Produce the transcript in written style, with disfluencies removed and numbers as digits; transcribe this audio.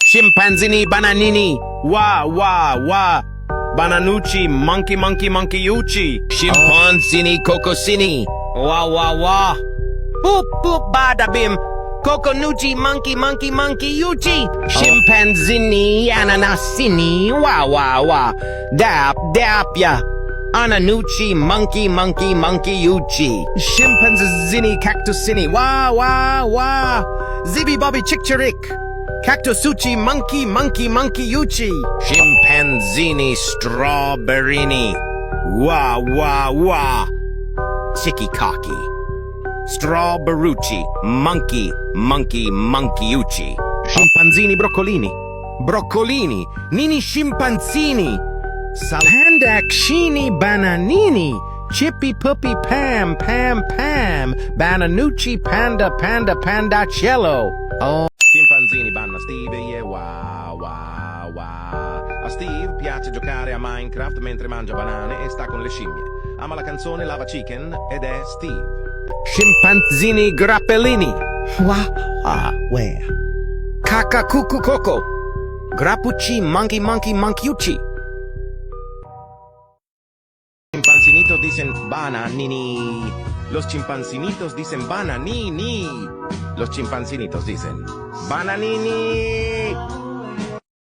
Scimpanzini bananini. Wah, wah, wah. Bananucci, monkey, monkey, monkeyucci. Scimpanzini cocosini. Wah, wah, wah. Boop, boop, bada bim. Coconucci, monkey, monkey, monkeyucci. Scimpanzini, ananasini. Wah, wah, wah. Dap, dap, ya. Ananucci, monkey, monkey, monkeyucci. Scimpanzini, cactusini. Wah, wah, wah. Zibby bobby chick-chick. Cactusucci, monkey, monkey, monkeyucci. Scimpanzini, strawberrini. Wah, wah, wah. Chicky-cocky. Strawberrucci, monkey, monkey, monkeyucci. Scimpanzini broccolini. Broccolini. Nini scimpanzini. Pandacini bananini. Chippy puppy pam pam pam. Bananucci panda panda pandacello. Oh. Scimpanzini banna Steve, yeah, wow, wow, wow. A Steve piace giocare a Minecraft mentre mangia banane e sta con le scimmie. Ama la canzone Lava Chicken ed è Steve. Scimpanzini grappellini. Wow, ah, where? Caca cucu coco. Grappucci monkey monkey monkeyucci. Chimpanzinitos dicen bananini. Los chimpanzinitos dicen bananini. Los chimpanzinitos dicen bananini.